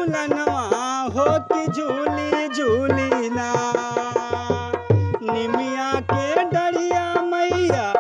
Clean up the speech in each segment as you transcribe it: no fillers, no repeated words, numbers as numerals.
झूलनवा हो कि झूली झूली ना निमिया के डरिया मैया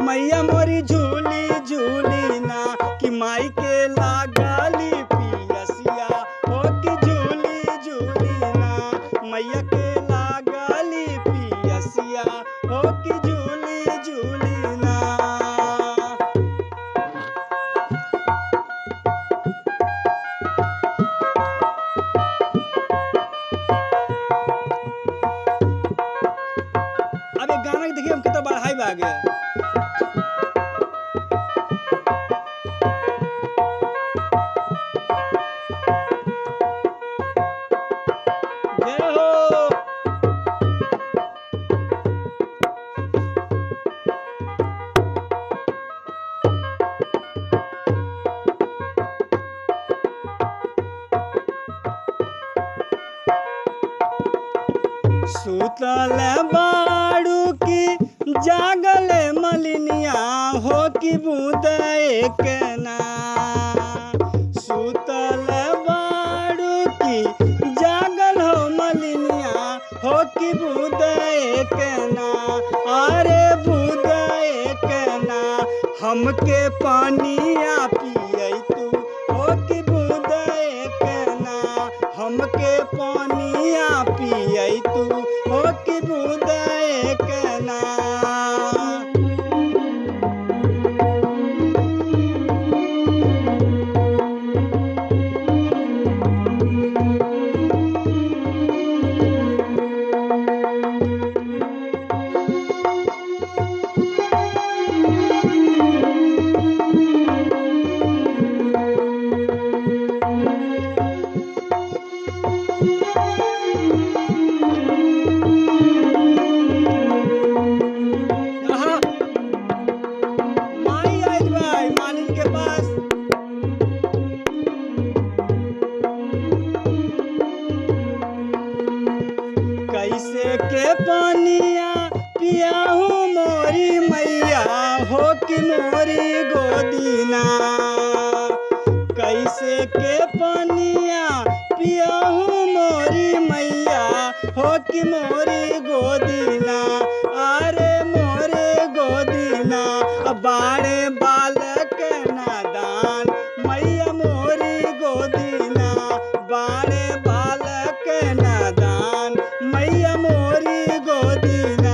मैया मोरी झूली झूली ना कि माई के लागली पियसिया हो कि झूली झूली ना मैया के लागली पियसिया हो कि झूली झूली ना। अब एक गाना देखिए हम कितना बढ़ाई बा गया। सुतल बाड़ू की जागल मलिनिया हो कि बूंद एक ना सुतल बाड़ू की जागल हो मलिनिया हो कि बूंद एक ना अरे बूंद एक ना हमके पानिया पियई तू हो कि बूंद एक ना हमके पानिया पियई तू हो कि बूंद एक ना। कैसे के पानिया पियाहू मोरी मैया हो कि मोरी गोदीना कैसे के पानिया पियाहू मोरी मैया हो कि मोरी गोदीना अरे मोरे गोदीना बाड़े बालक नादान मैया मोरी गोदीना बाड़े बालक नादान मैया मोरी गोदीना।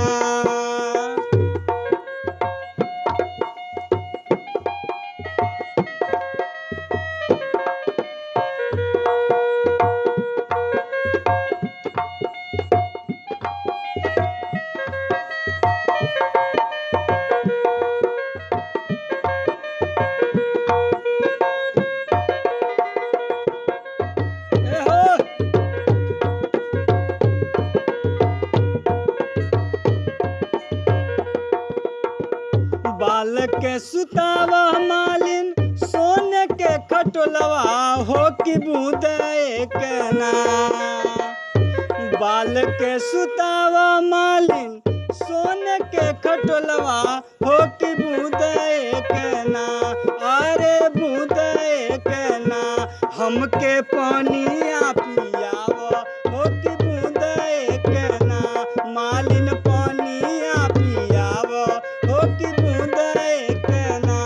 बालक के सुतावा मालिन सोने के खटोलवा हो कि बूंद एक ना बालक के सुतावा मालिन सोने के खटोलवा हो कि बूंद एक ना अरे बूंद एक ना हमके पानिया पियाव हो कि बूंद एक ना मालिन पानिया पियाव हो कि बूंद एक ना।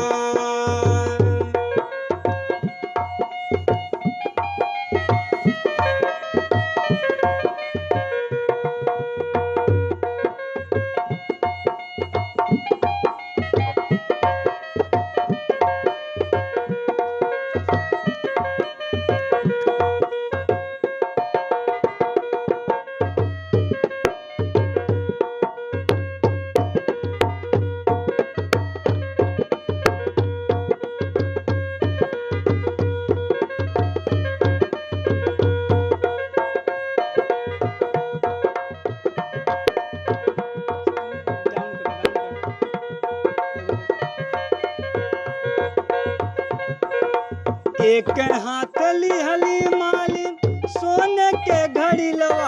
एक हाथ लिहली मालिन सोने के घड़ी लवा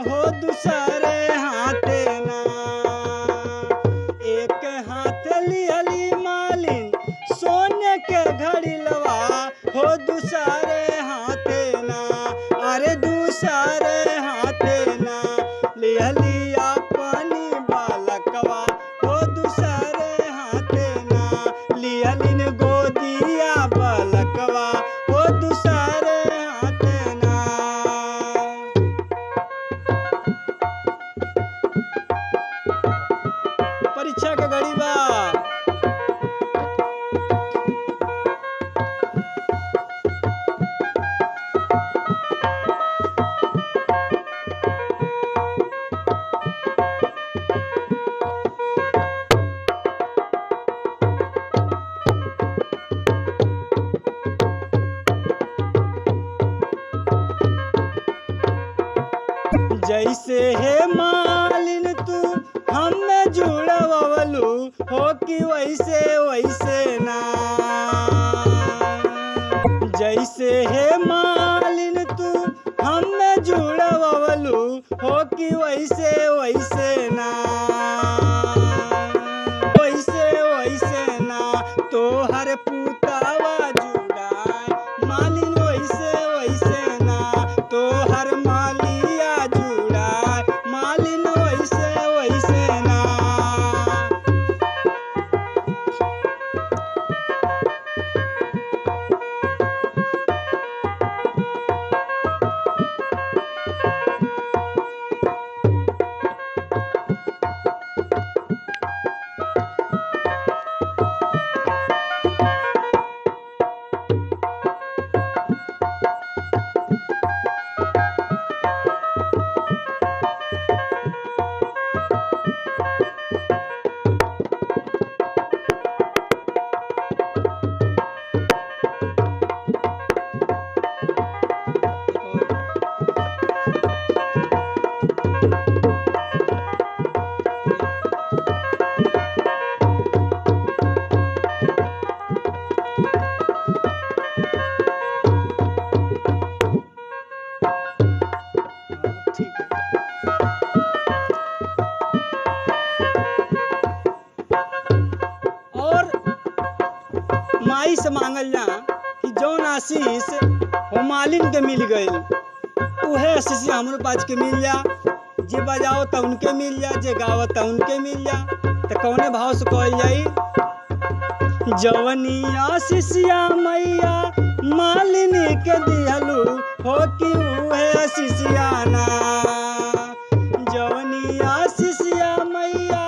हो दूसरे हाथे ना। एक हाथ लिहली मालिन सोने के घड़ी लवा हो दूसरे हाथे ना। अरे दूसरे हाथे ना लिहली अपनी बालकवा हो दूसरे हाथे ना। लिहलिन गोदिया बालकवा हो दूसरे हाथे ना। परीक्षा के घड़ी बा। जैसे है मालिन तू हमें जुड़वलू हो कि वैसे वैसे ना। जैसे है मालिन तू हमें जुड़वलू हो कि वैसे वैसे ना। वैसे वैसे ना तो हर पुतावा जुड़ाए मालिन वैसे वैसे ना। तो हर मालिया जुड़ाए मालिन वैसे वैसे ना। ठीक है। और माई से मांगल जा कि जौन आशीष हो मालिन के मिल गई उहे आशीष हमरो पास के मिल जा। जे बजाओ त उनके मिल जा, जे गावत त उनके मिल जा। तो कौने भाव से कहल जाई? जवनी आशीषिया मैया मालिनी के दिहलू हो कि उहे आशीषिया ना। जवनी आशीषिया मैया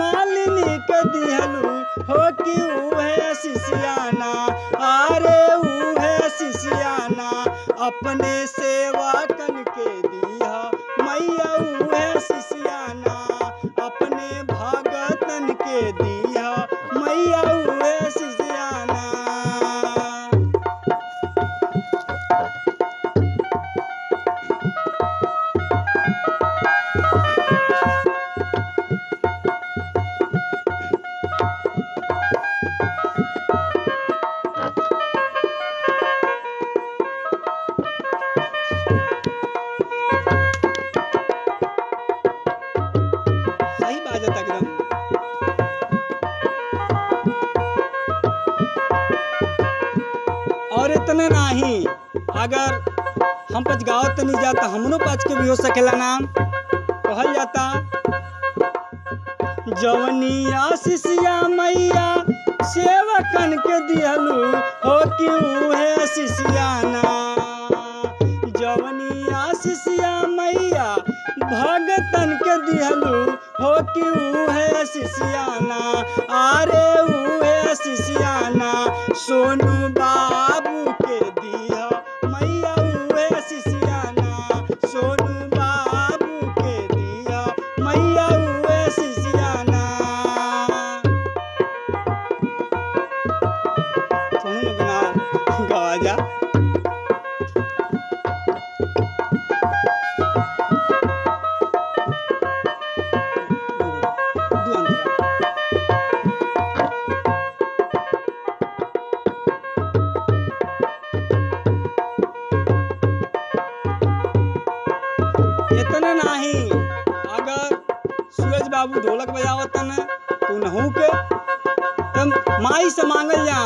मालिनी के दिहलू हो कि उहे आशीषिया ना। अरे उहे आशीषिया ना अपने सेवा कन के दिया मैया उहे आशीषिया ना। अपने भगतन के दिया मैया उहे आशीषिया ना। सही बात है एकदम। और इतने नहीं, अगर हम पच गावत नहीं जाता हमनो पाँच के भी हो सकेला नाम। कहल जाता जवनी आशीषिया मैया सेवकन के दिहलू हो कि उहे आशीषिया ना। जवनी आशीषिया मैया भगतन के दिहलू हो कि उहे आशीषिया ना। अरे उहे आशीषिया ना सोनू बाबू के दिया मैया उहे आशीषिया ना। सोनू बाबू के दिया मैया उहे आशीषिया ना। सोनू लोग ना गावा जा। बाबू ढोलक बजावतन तू नहू के तम माई से मांगल जा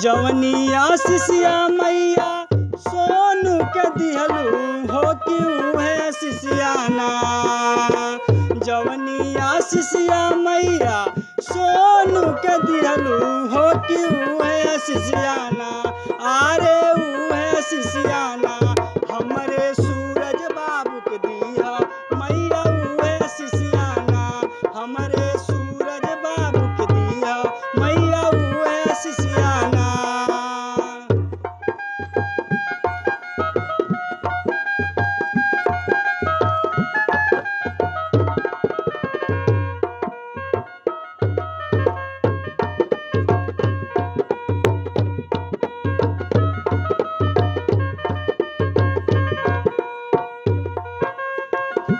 जवनिया शिष्या मैया सोनू के दिहलू हो कि उहे शिष्याना जवनिया शिष्या मैया सोनू के दिहलू हो कि उहे शिष्याना आरे उहे शिष्याना हमरे सूरज बाबू के दिया मैया उहे शिष्याना हमरे सूरज बाबू के दिया मैया उहे शिष्याना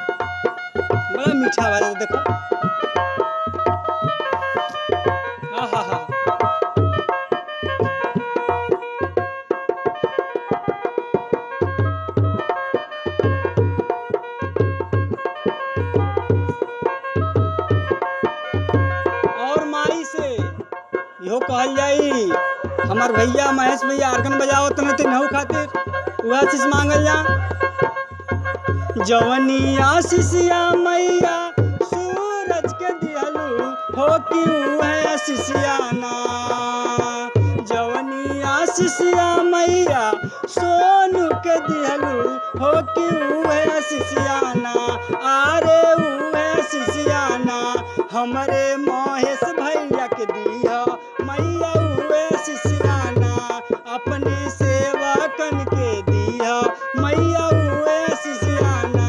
बड़ा मीठा आवाज है देखो हाँ हाँ हाँ और माई से इहो कहल जाई हमार भैया महेश भैया आर्गन बजावत न नहु खातिर वह चीज मांगल जा जवनिया शिष्या मैया सूरज के दिहलू हो कि उहे शिष्याना जवनिया शिष्या मैया सोनू के दिहलू हो कि उहे शिष्याना आरे उहे शिष्याना हमरे महेश भैया के दिया मैया उहे शिष्याना अपने सेवकन के दिया मैया उहे शिष्याना